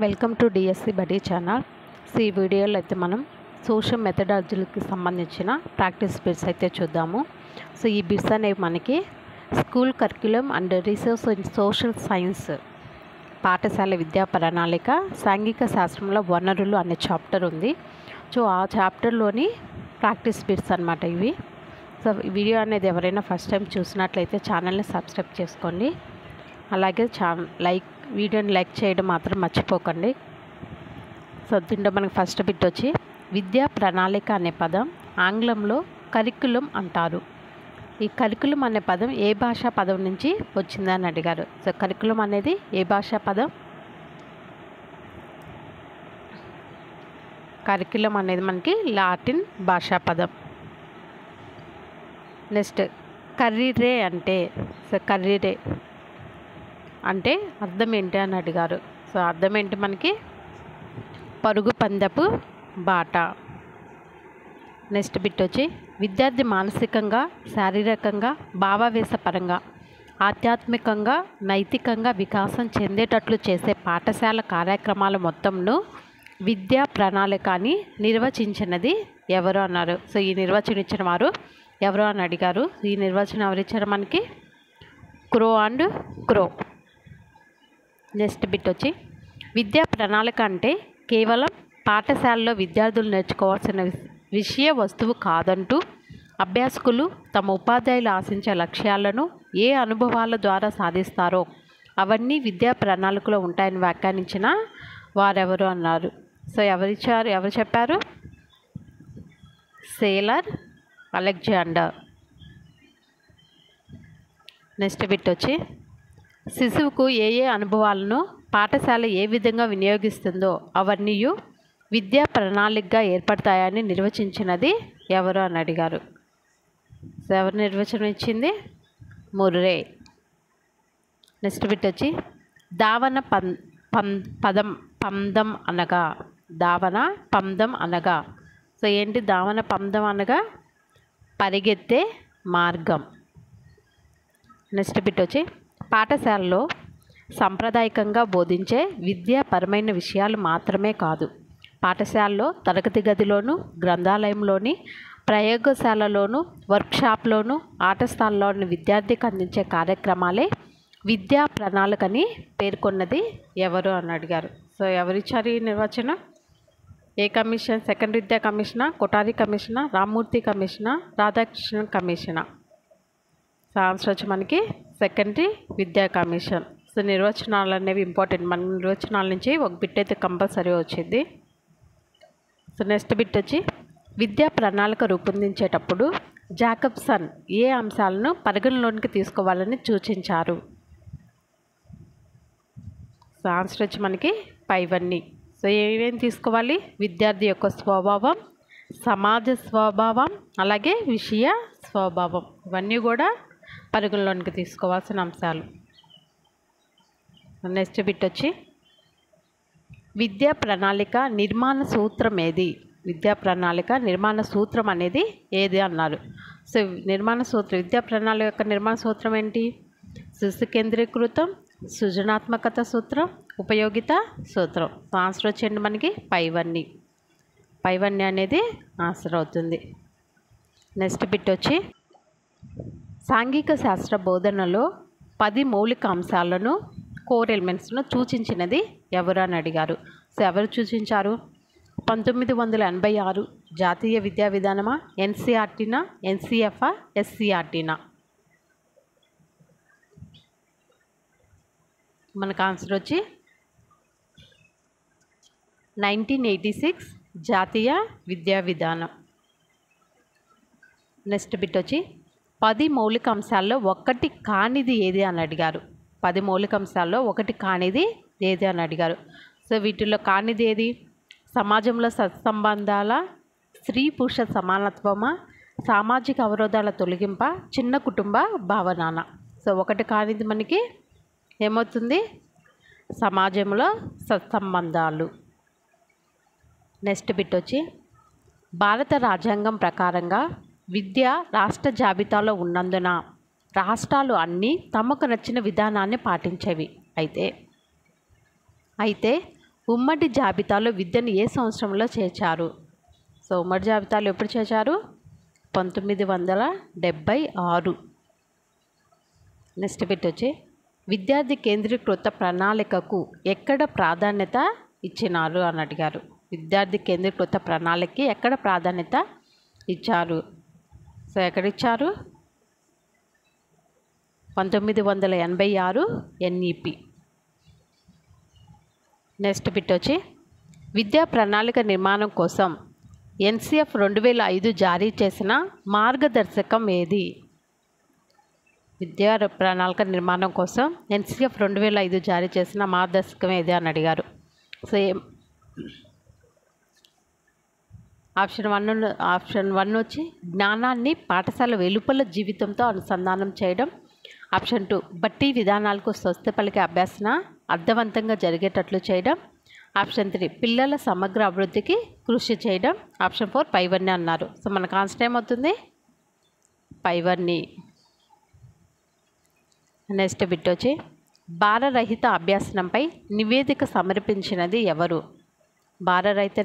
Welcome to DSC buddy channel. So ఈ వీడియోలో అయితే మనం సోషల్ మెథడాలజీకి సంబంధించిన ప్రాక్టీస్ బిట్స్ అయితే చూద్దాము. సో ఈ బిట్స్ అనేవి మనకి school curriculum and research in social science పాఠశాల విద్యా ప్రణాళిక సాంఘిక శాస్త్రంలో వనరులు అనే చాప్టర్ ఉంది. సో ఆ చాప్టర్లోని ప్రాక్టీస్ బిట్స్ అన్నమాట ఇవి. సో ఈ వీడియో అనేది ఎవరైనా ఫస్ట్ టైం చూసినట్లయితే ఛానల్ని సబ్స్క్రైబ్ చేసుకోండి. అలాగే వీడియోని లైక్ చేయడం మాత్రం మర్చిపోకండి. సో దీంట్లో మనకి ఫస్ట్ బిట్ వచ్చి విద్యా ప్రణాళిక అనే పదం ఆంగ్లంలో కరిక్యులం అంటారు. ఈ కరిక్యులం అనే పదం ఏ భాషా పదం నుంచి వచ్చిందని అడిగారు. సో కరిక్యులం అనేది ఏ భాషా పదం? కరిక్యులం అనేది మనకి లాటిన్ భాషా పదం. నెక్స్ట్ కర్రీరే అంటే కర్రీరే అంటే అర్థం ఏంటి అని అడిగారు. సో అర్థం ఏంటి మనకి? పరుగు పందెపు బాట. నెక్స్ట్ బిట్ వచ్చి విద్యార్థి మానసికంగా, శారీరకంగా, భావావేశపరంగా, ఆధ్యాత్మికంగా, నైతికంగా వికాసం చెందేటట్లు చేసే పాఠశాల కార్యక్రమాల మొత్తంను విద్యా ప్రణాళిక అని నిర్వచించినది ఎవరు అన్నారు. సో ఈ నిర్వచనం ఇచ్చిన వారు ఎవరు అని అడిగారు. ఈ నిర్వచనం ఎవరిచ్చారు మనకి? క్రో అండ్ క్రో. నెక్స్ట్ బిట్ వచ్చి విద్యా ప్రణాళిక అంటే కేవలం పాఠశాలలో విద్యార్థులు నేర్చుకోవాల్సిన విషయ వస్తువు కాదంటూ అభ్యాసకులు తమ ఉపాధ్యాయులు ఆశించే లక్ష్యాలను ఏ అనుభవాల ద్వారా సాధిస్తారో అవన్నీ విద్యా ప్రణాళికలో ఉంటాయని వ్యాఖ్యానించిన వారెవరు అన్నారు. సో ఎవరు చెప్పారు? Sailor Alexander. నెక్స్ట్ బిట్ వచ్చి శిశువుకు ఏ అనుభవాలను పాఠశాల ఏ విధంగా వినియోగిస్తుందో అవన్నీ విద్యా ప్రణాళికగా ఏర్పడతాయని నిర్వచించినది ఎవరు అని అడిగారు. సో ఎవరు నిర్వచనం ఇచ్చింది? ముర్రే. నెక్స్ట్ బిట్ వచ్చి దావన పందం అనగా దావన పందం అనగా సో ఏంటి దావన పందం అనగా? పరిగెత్తే మార్గం. నెక్స్ట్ బిట్ వచ్చి పాఠశాలలో సాంప్రదాయకంగా బోధించే విద్యాపరమైన విషయాలు మాత్రమే కాదు, పాఠశాలలో తరగతి గదిలోను, గ్రంథాలయంలోని, ప్రయోగశాలలోను, వర్క్షాప్లోను, ఆట స్థాయిలోని విద్యార్థికి అందించే కార్యక్రమాలే విద్యా ప్రణాళికని పేర్కొన్నది ఎవరు అని అడిగారు. సో ఎవరిచ్చారు ఈ నిర్వచనం? ఏ కమిషన్? సెకండ్ విద్యా కమిషనా, కొఠారి కమిషనా, రామ్మూర్తి కమిషనా, రాధాకృష్ణన్ కమిషనా? సో ఆన్సర్ వచ్చి మనకి సెకండరీ విద్యా కమిషన్. సో నిర్వచనాలు అనేవి ఇంపార్టెంట్. మన నిర్వచనాల నుంచి ఒక బిట్ అయితే కంపల్సరీ వచ్చింది. సో నెక్స్ట్ బిట్ వచ్చి విద్యా ప్రణాళిక రూపొందించేటప్పుడు జాకబ్సన్ ఏ అంశాలను పరిగణలోనికి తీసుకోవాలని సూచించారు? సో ఆన్సర్ వచ్చి మనకి పైవన్నీ. సో ఏమేమి తీసుకోవాలి? విద్యార్థి యొక్క స్వభావం, సమాజ స్వభావం, అలాగే విషయ స్వభావం, ఇవన్నీ కూడా పరిగణలోనికి తీసుకోవాల్సిన అంశాలు. నెక్స్ట్ బిట్ వచ్చి విద్యా ప్రణాళిక నిర్మాణ సూత్రం ఏది? విద్యా ప్రణాళిక నిర్మాణ సూత్రం అనేది ఏది అన్నారు. సో విద్యా ప్రణాళిక యొక్క నిర్మాణ సూత్రం ఏంటి? శిశు కేంద్రీకృతం, సృజనాత్మకత సూత్రం, ఉపయోగిత సూత్రం. సో ఆన్సర్ వచ్చేయండి మనకి పైవన్నీ. పైవన్నీ అనేది ఆన్సర్ అవుతుంది. నెక్స్ట్ బిట్ వచ్చి సాంఘిక శాస్త్ర బోధనలో 10 మౌలిక అంశాలను కోర్ ఎలిమెంట్స్ను సూచించినది ఎవరు అని అడిగారు. సో ఎవరు సూచించారు? 1986 జాతీయ విద్యా విధానమా, ఎన్సీఆర్టీనా, ఎన్సీఎఫ్ఆ, ఎస్సీఆర్టీనా? మనకు ఆన్సర్ వచ్చి 1986 జాతీయ విద్యా విధానం. నెక్స్ట్ బిట్ వచ్చి 10 మౌలిక అంశాల్లో ఒకటి కానిది ఏది అని అడిగారు. 10 మౌలిక అంశాల్లో ఒకటి కానిది ఏది అని అడిగారు. సో వీటిల్లో కానిది ఏది? సమాజంలో సత్సంబంధాల, స్త్రీ పురుష సమానత్వమా, సామాజిక అవరోధాల తొలగింప, చిన్న కుటుంబ భావన. సో ఒకటి కానిది మనకి ఏమవుతుంది? సమాజంలో సత్సంబంధాలు. నెక్స్ట్ బిట్ వచ్చి భారత రాజ్యాంగం ప్రకారంగా విద్య రాష్ట్ర జాబితాలో ఉన్నందున రాష్ట్రాలు అన్నీ తమకు నచ్చిన విధానాన్ని పాటించేవి. అయితే ఉమ్మడి జాబితాలో విద్యను ఏ సంవత్సరంలో చేర్చారు? సో ఉమ్మడి జాబితాలో ఎప్పుడు చేర్చారు? 1976. నెక్స్ట్ బిట్ వచ్చి విద్యార్థి కేంద్రీకృత ప్రణాళికకు ఎక్కడ ప్రాధాన్యత ఇచ్చినారు అని అడిగారు. విద్యార్థి కేంద్రీకృత ప్రణాళికకి ఎక్కడ ప్రాధాన్యత ఇచ్చారు? సో ఎక్కడ ఇచ్చారు? 1986 NEP. నెక్స్ట్ బిట్ వచ్చి విద్యా ప్రణాళిక నిర్మాణం కోసం NCF 2005 జారీ చేసిన మార్గదర్శకం ఏది? విద్యా ప్రణాళిక నిర్మాణం కోసం NCF 2005 జారీ చేసిన మార్గదర్శకం ఏది అని అడిగారు. సో ఆప్షన్ 1 వచ్చి జ్ఞానాన్ని పాఠశాల వెలుపల జీవితంతో అనుసంధానం చేయడం. ఆప్షన్ 2 బట్టి విధానాలకు స్వస్తి పలికే అభ్యాసన అర్థవంతంగా జరిగేటట్లు చేయడం. ఆప్షన్ 3 పిల్లల సమగ్ర అభివృద్ధికి కృషి చేయడం. ఆప్షన్ 4 పైవన్నీ అన్నారు. సో మనకు ఆన్సర్ ఏమవుతుంది? పైవన్నీ. నెక్స్ట్ బిట్ వచ్చి భారరహిత అభ్యాసనంపై నివేదిక సమర్పించినది ఎవరు? భారరహిత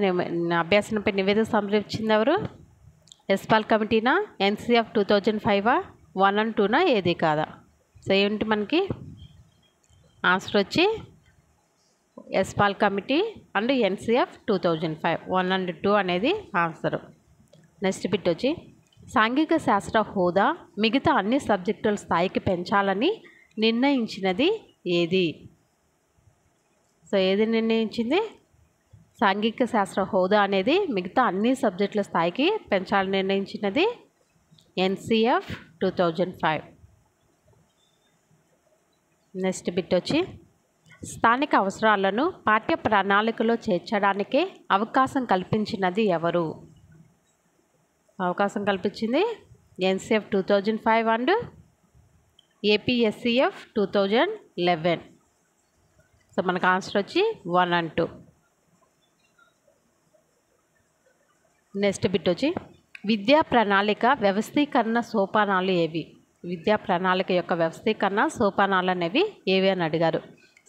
అభ్యాసనంపై నివేదిక సమర్పించింది ఎవరు? ఎస్పాల్ కమిటీనా, NCF 2005 1 and 2 ఏది కాదా? సో ఏంటి మనకి ఆన్సర్ వచ్చి Yashpal committee and NCF 2005 1 and 2 అనేది ఆన్సర్. నెక్స్ట్ బిట్ వచ్చి సాంఘిక శాస్త్ర హోదా మిగతా అన్ని సబ్జెక్టుల స్థాయికి పెంచాలని నిర్ణయించినది ఏది? సో ఏది నిర్ణయించింది? సాంఘిక శాస్త్ర హోదా అనేది మిగతా అన్ని సబ్జెక్టుల స్థాయికి పెంచాలని నిర్ణయించినది NCF 2005. నెక్స్ట్ బిట్ వచ్చి స్థానిక అవసరాలను పాఠ్య ప్రణాళికలో చేర్చడానికే అవకాశం కల్పించినది ఎవరు? అవకాశం కల్పించింది NCF 2005 అండ్ APSCF 2011. సో మనకు ఆన్సర్ వచ్చి 1 and 2. నెక్స్ట్ బిట్ వచ్చి విద్యా ప్రణాళిక వ్యవస్థీకరణ సోపానాలు ఏవి? విద్యా ప్రణాళిక యొక్క వ్యవస్థీకరణ సోపానాలు అనేవి ఏవి అని అడిగారు.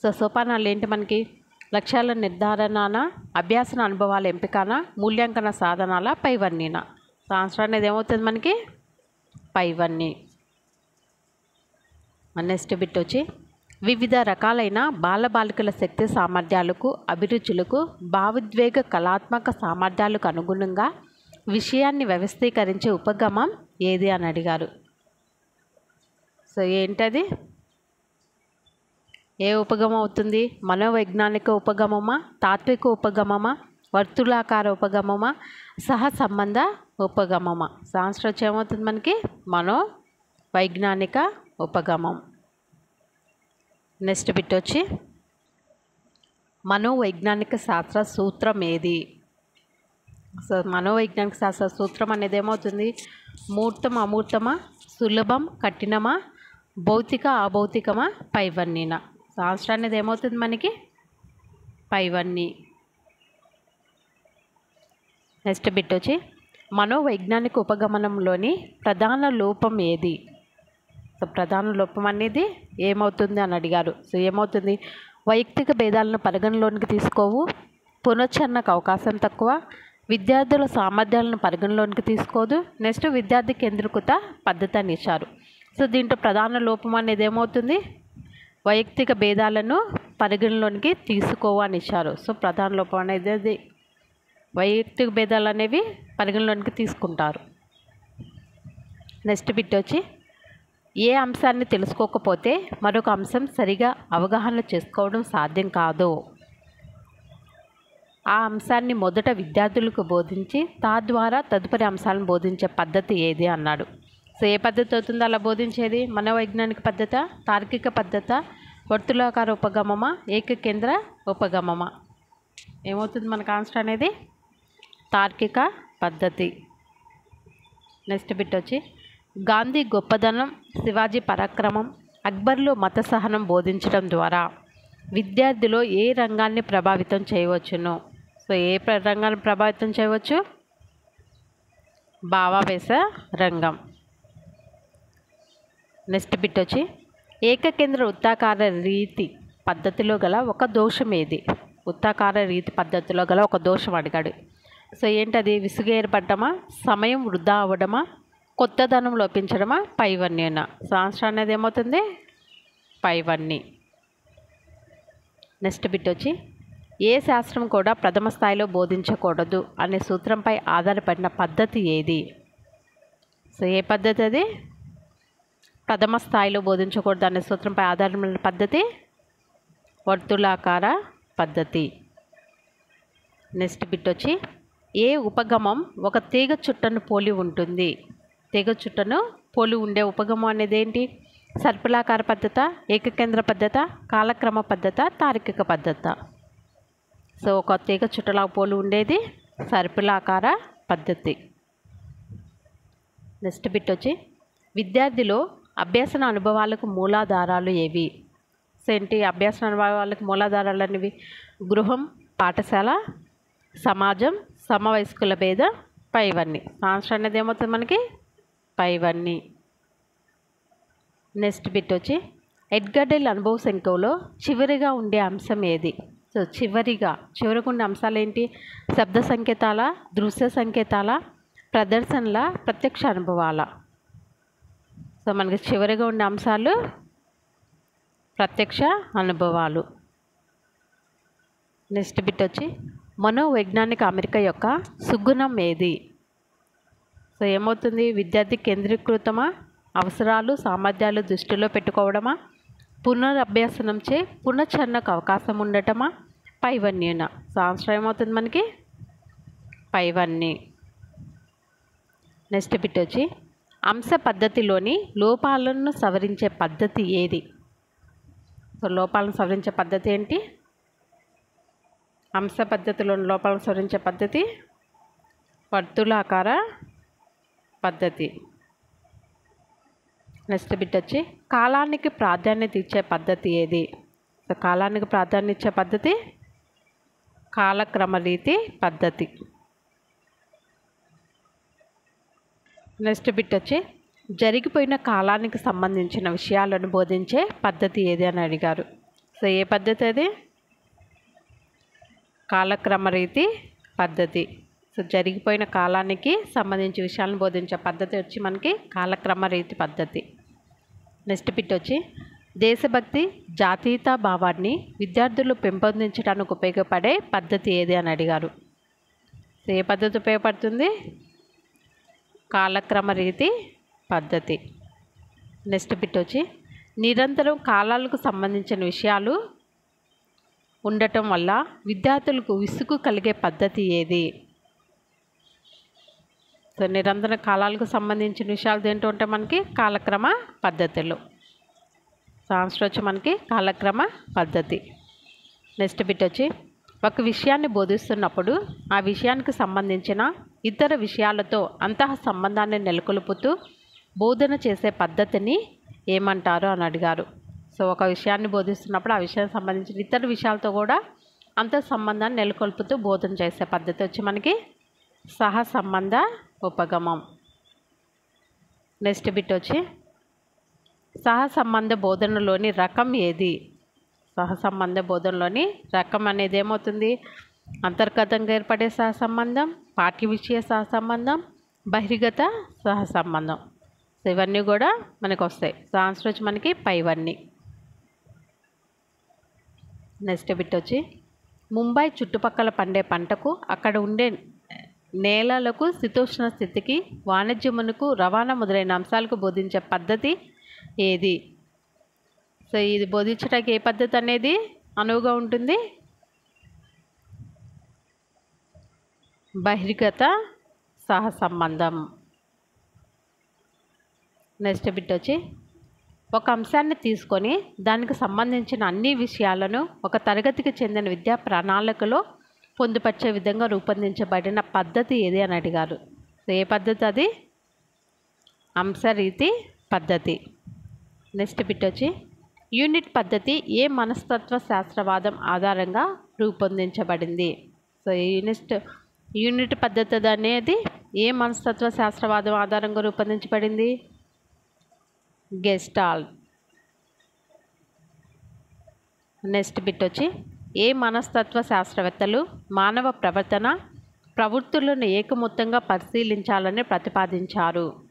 సో సోపానాలు ఏంటి మనకి? లక్ష్యాల నిర్ధారణ, అభ్యాసన అనుభవాల ఎంపికన, మూల్యాంకన సాధనాల, పైవన్నీనా? సో ఆన్సర్ అనేది ఏమవుతుంది మనకి? పైవన్నీ. నెక్స్ట్ బిట్ వచ్చి వివిధ రకాలైన బాలబాలికల శక్తి సామర్థ్యాలకు, అభిరుచులకు, భావోద్వేగ కళాత్మక సామర్థ్యాలకు అనుగుణంగా విషయాన్ని వ్యవస్థీకరించే ఉపగమం ఏది అని అడిగారు. సో ఏంటది? ఏ ఉపగమం అవుతుంది? మనోవైజ్ఞానిక ఉపగమమా, తాత్విక ఉపగమమా, వర్తులాకార ఉపగమమా, సహసంబంధ ఉపగమమా? సో ఆన్సర్ వచ్చి ఏమవుతుంది మనకి? మనోవైజ్ఞానిక ఉపగమం. నెక్స్ట్ బిట్ వచ్చి మనోవైజ్ఞానిక శాస్త్ర సూత్రం ఏది? సో మనోవైజ్ఞానిక శాస్త్ర సూత్రం అనేది ఏమవుతుంది? మూర్తం అమూర్తమా, సులభం కఠినమా, భౌతిక అభౌతికమా, పైవన్నీనా? సో ఆన్సర్ అనేది ఏమవుతుంది మనకి? పైవన్నీ. నెక్స్ట్ బిట్ వచ్చి మనోవైజ్ఞానిక ఉపగమనంలోని ప్రధాన లోపం ఏది? సో ప్రధాన లోపం అనేది ఏమవుతుంది అని అడిగారు. సో ఏమవుతుంది? వైయక్తిక భేదాలను పరిగణలోనికి తీసుకోవు, పునశ్చరణకు అవకాశం తక్కువ, విద్యార్థుల సామర్థ్యాలను పరిగణలోనికి తీసుకోదు, నెక్స్ట్ విద్యార్థి కేంద్రీకృత పద్ధతి అని ఇచ్చారు. సో దీంట్లో ప్రధాన లోపం అనేది ఏమవుతుంది? వైయక్తిక భేదాలను పరిగణలోనికి తీసుకోవు అని ఇచ్చారు. సో ప్రధాన లోపం అనేది వైయక్తిక భేదాలు అనేవి పరిగణలోనికి తీసుకుంటారు. నెక్స్ట్ బిట్ వచ్చి ఏ అంశాన్ని తెలుసుకోకపోతే మరొక అంశం సరిగా అవగాహన చేసుకోవడం సాధ్యం కాదు. ఆ అంశాన్ని మొదట విద్యార్థులకు బోధించి తద్వారా తదుపరి అంశాలను బోధించే పద్ధతి ఏది అన్నాడు. సో ఏ పద్ధతి అవుతుందో అలా బోధించేది? మనోవైజ్ఞానిక పద్ధత, తార్కిక పద్ధత, వర్తులాకార ఉపగమమా, ఏకకేంద్ర ఉపగమమా? ఏమవుతుంది మనకు ఆన్సర్ అనేది? తార్కిక పద్ధతి. నెక్స్ట్ బిట్ వచ్చి గాంధీ గొప్పదనం, శివాజీ పరాక్రమం, అక్బర్లో మత సహనం బోధించడం ద్వారా విద్యార్థిలో ఏ రంగాన్ని ప్రభావితం చేయవచ్చును? సో ఏ రంగాన్ని ప్రభావితం చేయవచ్చు? భావావేశ రంగం. నెక్స్ట్ బిట్ వచ్చి ఏకకేంద్ర వృత్తాకార రీతి పద్ధతిలో గల ఒక దోషం ఏది? వృత్తాకార రీతి పద్ధతిలో గల ఒక దోషం అడిగాడు. సో ఏంటది? విసుగు ఏర్పడటమా, సమయం వృధా అవ్వడమా, కొత్తదనం లోపించడమా, పైవన్యనా? సో ఆన్సర్ అనేది ఏమవుతుంది? పైవన్ని. నెక్స్ట్ బిట్ వచ్చి ఏ శాస్త్రం కూడా ప్రథమ స్థాయిలో బోధించకూడదు అనే సూత్రంపై ఆధారపడిన పద్ధతి ఏది? సో ఏ పద్ధతి అది? ప్రథమ స్థాయిలో బోధించకూడదు అనే సూత్రంపై ఆధారపడిన పద్ధతి వర్తులాకార పద్ధతి. నెక్స్ట్ బిట్ వచ్చి ఏ ఉపగమం ఒక తీగ చుట్టను పోలి ఉంటుంది? తీగ చుట్టను పోలి ఉండే ఉపగమం అనేది ఏంటి? సర్పిలాకార పద్ధత, ఏకకేంద్ర పద్ధత, కాలక్రమ పద్ధత, తార్కిక పద్ధత? సో ఒక తీగ చుట్టలా పోలి ఉండేది సర్పిలాకార పద్ధతి. నెక్స్ట్ బిట్ వచ్చి విద్యార్థిలో అభ్యసన అనుభవాలకు మూలాధారాలు ఏవి? సో ఏంటి అభ్యసన అనుభవాలకు మూలాధారాలు అనేవి? గృహం, పాఠశాల, సమాజం, సమవయస్కుల భేదం, పైవన్నీ. ఆన్సర్ అనేది ఏమవుతుంది మనకి? పైవన్నీ. నెక్స్ట్ బిట్ వచ్చి ఎడ్గర్ డెల్ అనుభవ సంఖ్యలో చివరిగా ఉండే అంశం ఏది? సో చివరిగా ఉండే అంశాలు ఏంటి? శబ్ద సంకేతాల, దృశ్య సంకేతాల, ప్రదర్శనల, ప్రత్యక్ష అనుభవాల? సో మనకి చివరిగా ఉండే అంశాలు ప్రత్యక్ష అనుభవాలు. నెక్స్ట్ బిట్ వచ్చి మనోవైజ్ఞానిక అమెరిక యొక్క సుగుణం ఏది? సో ఏమవుతుంది? విద్యార్థి కేంద్రీకృతమా, అవసరాలు సామర్థ్యాలు దృష్టిలో పెట్టుకోవడమా, పునరభ్యసనంచే పునశ్చరణకు అవకాశం ఉండటమా, పైవన్యనా? సో ఆన్సర్ ఏమవుతుంది మనకి? పైవన్నీ. నెక్స్ట్ బిట్ వచ్చి అంశ పద్ధతిలోని లోపాలను సవరించే పద్ధతి ఏది? సో లోపాలను సవరించే పద్ధతి ఏంటి? అంశ పద్ధతిలోని లోపాలను సవరించే పద్ధతి వర్తులాకార పద్ధతి. నెక్స్ట్ బిట్ వచ్చి కాలానికి ప్రాధాన్యత ఇచ్చే పద్ధతి ఏది? సో కాలానికి ప్రాధాన్యత ఇచ్చే పద్ధతి కాలక్రమ రీతి పద్ధతి. నెక్స్ట్ బిట్ వచ్చి జరిగిపోయిన కాలానికి సంబంధించిన విషయాలను బోధించే పద్ధతి ఏది అని అడిగారు. సో ఏ పద్ధతి అది? కాలక్రమ రీతి పద్ధతి. సో జరిగిపోయిన కాలానికి సంబంధించిన విషయాలను బోధించే పద్ధతి వచ్చి మనకి కాలక్రమ రీతి పద్ధతి. నెక్స్ట్ బిట్ వచ్చి దేశభక్తి, జాతీయతా భావాన్ని విద్యార్థులు పెంపొందించడానికి ఉపయోగపడే పద్ధతి ఏది అని అడిగారు. సో ఏ పద్ధతి ఉపయోగపడుతుంది? కాలక్రమ రీతి పద్ధతి. నెక్స్ట్ బిట్ వచ్చి నిరంతరం కాలాలకు సంబంధించిన విషయాలు ఉండటం వల్ల విద్యార్థులకు విసుగు కలిగే పద్ధతి ఏది? సో నిరంతర కాలాలకు సంబంధించిన విషయాలు దేంట్లో ఉంటాయి మనకి? కాలక్రమ పద్ధతిలో. సో ఆన్సర్ వచ్చి మనకి కాలక్రమ పద్ధతి. నెక్స్ట్ బిట్ వచ్చి ఒక విషయాన్ని బోధిస్తున్నప్పుడు ఆ విషయానికి సంబంధించిన ఇతర విషయాలతో అంతః సంబంధాన్ని నెలకొల్పుతూ బోధన చేసే పద్ధతిని ఏమంటారు అని అడిగారు. సో ఒక విషయాన్ని బోధిస్తున్నప్పుడు ఆ విషయానికి సంబంధించిన ఇతర విషయాలతో కూడా అంతః సంబంధాన్ని నెలకొల్పుతూ బోధన చేసే పద్ధతి వచ్చి మనకి సహసంబంధ ఉపగమం. నెక్స్ట్ బిట్ వచ్చి సహసంబంధ బోధనలోని రకం ఏది? సహసంబంధ బోధనలోని రకం అనేది ఏమవుతుంది? అంతర్గతంగా ఏర్పడే సహసంబంధం, పాఠ్య విషయ సహసంబంధం, బహిర్గత సహసంబంధం. సో ఇవన్నీ కూడా మనకు వస్తాయి. సో ఆన్సర్ వచ్చి మనకి పైవన్నీ. నెక్స్ట్ బిట్ వచ్చి ముంబై చుట్టుపక్కల పండే పంటకు అక్కడ ఉండే నేలలకు శీతోష్ణ స్థితికి వాణిజ్యమునకు రవాణా మొదలైన అంశాలకు బోధించే పద్ధతి ఏది? సో ఇది బోధించడానికి ఏ పద్ధతి అనేది అనువుగా ఉంటుంది? బహిర్గత సహసంబంధం. నెక్స్ట్ బిట్ వచ్చి ఒక అంశాన్ని తీసుకొని దానికి సంబంధించిన అన్ని విషయాలను ఒక తరగతికి చెందిన విద్యా ప్రణాళికలో పొందుపరిచే విధంగా రూపొందించబడిన పద్ధతి ఏది అని అడిగారు. సో ఏ పద్ధతి అది? అంశరీతి పద్ధతి. నెక్స్ట్ బిట్ వచ్చి యూనిట్ పద్ధతి ఏ మనస్తత్వ శాస్త్రవాదం ఆధారంగా రూపొందించబడింది? సో యూనిట్ పద్ధతి అనేది ఏ మనస్తత్వ శాస్త్రవాదం ఆధారంగా రూపొందించబడింది? గెస్టాల్ట్. నెక్స్ట్ బిట్ వచ్చి ఏ మనస్తత్వ శాస్త్రవేత్తలు మానవ ప్రవృత్తులను ఏకమొత్తంగా పరిశీలించాలని ప్రతిపాదించారు?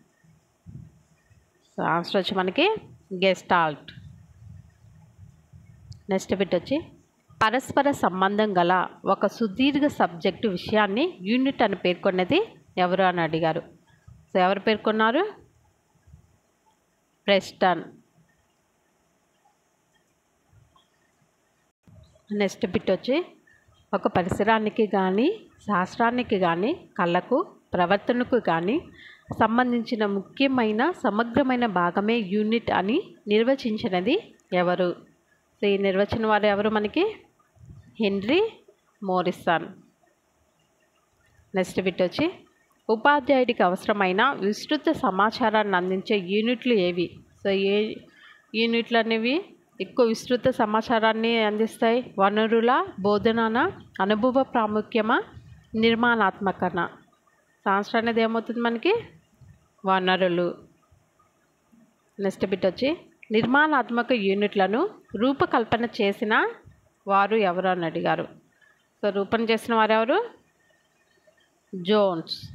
సో ఆన్సర్ వచ్చి మనకి గెస్టాల్ట్. నెక్స్ట్ బిట్ వచ్చి పరస్పర సంబంధం గల ఒక సుదీర్ఘ సబ్జెక్టు విషయాన్ని యూనిట్ అని పేర్కొన్నది ఎవరు అని అడిగారు. సో ఎవరు పేర్కొన్నారు? ప్రెస్టన్. నెక్స్ట్ బిట్ వచ్చి ఒక పరిసరానికి కానీ శాస్త్రానికి కానీ కళకు ప్రవర్తనకు కానీ సంబంధించిన ముఖ్యమైన సమగ్రమైన భాగమే యూనిట్ అని నిర్వచించినది ఎవరు? సో ఈ నిర్వచన వారు ఎవరు మనకి? Henry Morrison. నెక్స్ట్ బిట్ వచ్చి ఉపాధ్యాయుడికి అవసరమైన విస్తృత సమాచారాన్ని అందించే యూనిట్లు ఏవి? సో ఏ యూనిట్లు అనేవి ఎక్కువ విస్తృత సమాచారాన్ని అందిస్తాయి? వనరుల బోధన, అనుభవ ప్రాముఖ్యమా, నిర్మాణాత్మకన? ఆన్సర్ అనేది ఏమవుతుంది మనకి? వనరులు. నెక్స్ట్ బిట్ వచ్చి నిర్మాణాత్మక యూనిట్లను రూపకల్పన చేసిన వారు ఎవరు అని అడిగారు. సో రూపణ చేసిన వారు ఎవరు? జోన్స్.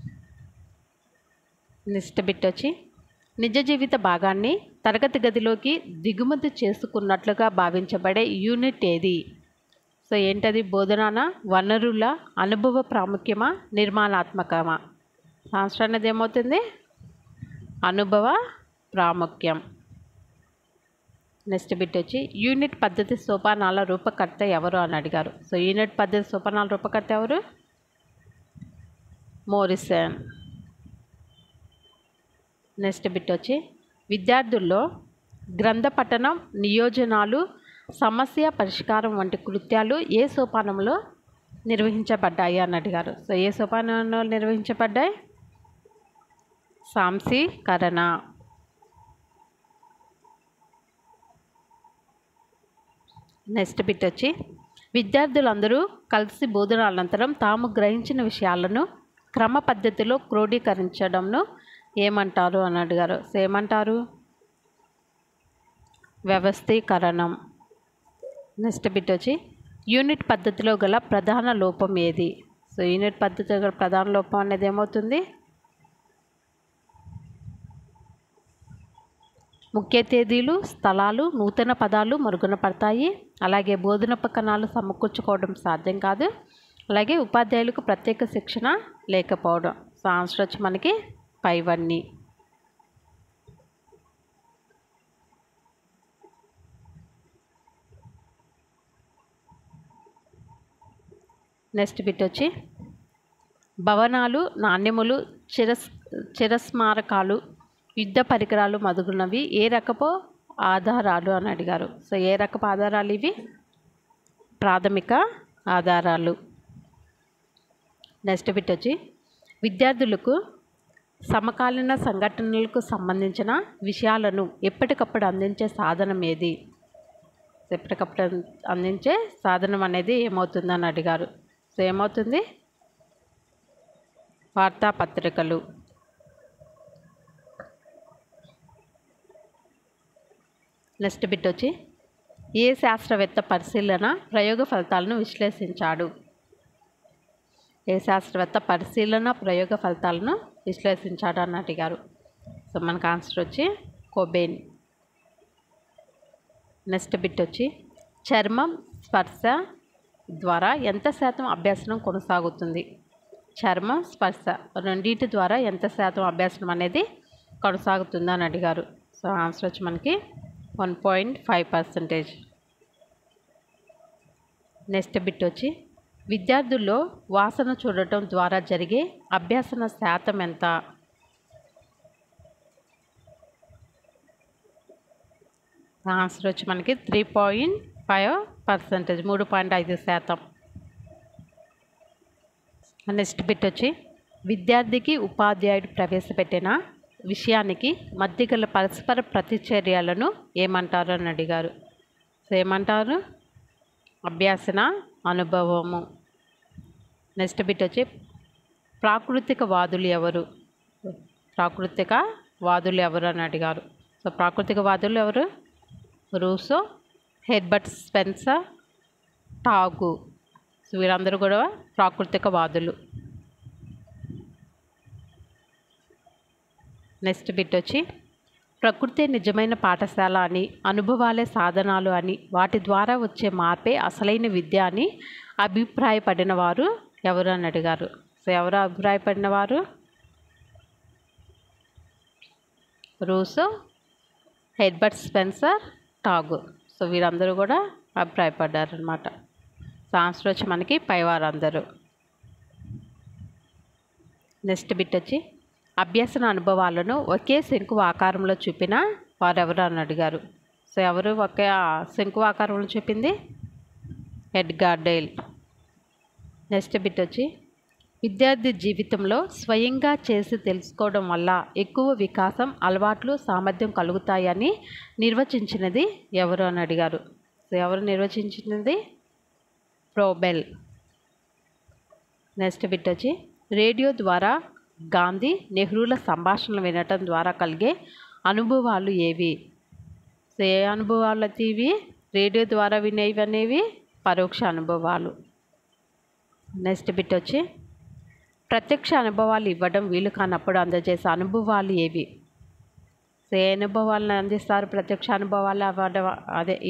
నెక్స్ట్ బిట్ వచ్చి నిజ జీవిత భాగాన్ని తరగతి గదిలోకి దిగుమతి చేసుకున్నట్లుగా భావించబడే యూనిట్ ఏది? సో ఏంటది? బోధన, వనరుల, అనుభవ ప్రాముఖ్యమా, నిర్మాణాత్మకమా? ఆన్సర్ అనేది ఏమవుతుంది? అనుభవ ప్రాముఖ్యం. నెక్స్ట్ బిట్ వచ్చి యూనిట్ పద్ధతి సోపానాల రూపకర్త ఎవరు అని అడిగారు. సో యూనిట్ పద్ధతి సోపానాల రూపకర్త ఎవరు? మోరిసన్. నెక్స్ట్ బిట్ వచ్చి విద్యార్థుల్లో గ్రంథ పఠనం, నియోజనాలు, సమస్య పరిష్కారం వంటి కృత్యాలు ఏ సోపానంలో నిర్వహించబడ్డాయి అని అడిగారు. సో ఏ సోపానంలో నిర్వహించబడ్డాయి? సాంశీకరణ. నెక్స్ట్ బిట్ వచ్చి విద్యార్థులందరూ కలిసి బోధన అనంతరం తాము గ్రహించిన విషయాలను క్రమ పద్ధతిలో క్రోడీకరించడంను ఏమంటారు అని అడిగారు. సో ఏమంటారు? వ్యవస్థీకరణం. నెక్స్ట్ బిట్ వచ్చి యూనిట్ పద్ధతిలో గల ప్రధాన లోపం ఏది? సో యూనిట్ పద్ధతిలో గల ప్రధాన లోపం అనేది ఏమవుతుంది? ముఖ్య తేదీలు, స్థలాలు, నూతన పదాలు మరుగున పడతాయి. అలాగే బోధనోపకరణాలు సమకూర్చుకోవడం సాధ్యం కాదు. అలాగే ఉపాధ్యాయులకు ప్రత్యేక శిక్షణ లేకపోవడం. సో ఆన్సర్ వచ్చి మనకి పైవన్నీ. నెక్స్ట్ బిట్ వచ్చి భవనాలు, నాణ్యములు, చిరస్మారకాలు, యుద్ధ పరికరాలు మొదలుగున్నవి ఏ రకపు ఆధారాలు అని అడిగారు. సో ఏ రకపు ఆధారాలు ఇవి? ప్రాథమిక ఆధారాలు. నెక్స్ట్ బిట్ వచ్చి విద్యార్థులకు సమకాలీన సంఘటనలకు సంబంధించిన విషయాలను ఎప్పటికప్పుడు అందించే సాధనం ఏది? ఎప్పటికప్పుడు అందించే సాధనం అనేది ఏమవుతుందని అడిగారు. సో ఏమవుతుంది? వార్తాపత్రికలు. నెక్స్ట్ బిట్ వచ్చి ఏ శాస్త్రవేత్త పరిశీలన ప్రయోగ ఫలితాలను విశ్లేషించాడు? ఏ శాస్త్రవేత్త పరిశీలన ప్రయోగ ఫలితాలను విశ్లేషించాడు అని అడిగారు. సో మనకు ఆన్సర్ వచ్చి కోబెన్. నెక్స్ట్ బిట్ వచ్చి చర్మం, స్పర్శ ద్వారా ఎంత శాతం అభ్యాసనం కొనసాగుతుంది? చర్మం, స్పర్శ రెండింటి ద్వారా ఎంత శాతం అభ్యాసనం అనేది కొనసాగుతుందా అని అడిగారు. సో ఆన్సర్ వచ్చి మనకి 1.5%. నెక్స్ట్ బిట్ వచ్చి విద్యార్థుల్లో వాసన చూడటం ద్వారా జరిగే అభ్యాసన శాతం ఎంత? ఆన్సర్ వచ్చి మనకి 3.5%, 3.5%. నెక్స్ట్ బిట్ వచ్చి విద్యార్థికి ఉపాధ్యాయుడు ప్రవేశపెట్టిన విషయానికి మధ్య గల పరస్పర ప్రతిచర్యలను ఏమంటారు అని అడిగారు. సో ఏమంటారు? అభ్యాసన అనుభవము. నెక్స్ట్ బిట్ వచ్చి ప్రాకృతికవాదులు ఎవరు? ప్రాకృతికవాదులు ఎవరు అని అడిగారు. సో ప్రాకృతికవాదులు ఎవరు? Rousseau, Herbert Spencer, Tagore. So వీరందరూ కూడా ప్రాకృతికవాదులు. నెక్స్ట్ బిట్ వచ్చి ప్రకృతే నిజమైన పాఠశాల అని, అనుభవాలే సాధనాలు అని, వాటి ద్వారా వచ్చే మార్పే అసలైన విద్య అని అభిప్రాయపడిన వారు ఎవరు అని అడిగారు. సో ఎవరు అభిప్రాయపడిన వారు? Russo, Herbert Spencer, Tagore. So వీరందరూ కూడా అభిప్రాయపడ్డారు అనమాట. సో ఆన్సర్ వచ్చి మనకి పైవారందరూ. నెక్స్ట్ బిట్ వచ్చి అభ్యసన అనుభవాలను ఒకే శంకు ఆకారంలో చూపిన వారెవరు అని అడిగారు. సో ఎవరు ఒకే శంకు ఆకారంలో చూపింది? Edgar Dale. నెక్స్ట్ బిట్ వచ్చి విద్యార్థి జీవితంలో స్వయంగా చేసి తెలుసుకోవడం వల్ల ఎక్కువ వికాసం, అలవాట్లు, సామర్థ్యం కలుగుతాయని నిర్వచించినది ఎవరు అని అడిగారు. సో ఎవరు నిర్వచించినది? ప్రోబెల్. నెక్స్ట్ బిట్ వచ్చి రేడియో ద్వారా గాంధీ, నెహ్రూల సంభాషణలు వినటం ద్వారా కలిగే అనుభవాలు ఏవి? సో ఏ అనుభవాలు అయితే ఇవి? రేడియో ద్వారా వినేవి అనేవి పరోక్ష అనుభవాలు. నెక్స్ట్ బిట్ వచ్చి ప్రత్యక్ష అనుభవాలు ఇవ్వడం వీలు కానప్పుడు అందజేసే అనుభవాలు ఏవి? సో ఏ అనుభవాలను అందిస్తారు? ప్రత్యక్ష అనుభవాలు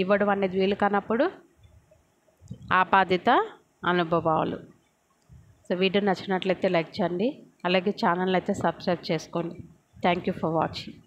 ఇవ్వడం అనేది వీలు కానప్పుడు ఆపాదిత అనుభవాలు. సో వీడియో నచ్చినట్లయితే లైక్ చేయండి, అలాగే ఛానల్ అయితే సబ్స్క్రైబ్ చేసుకోండి. Thank you for watching.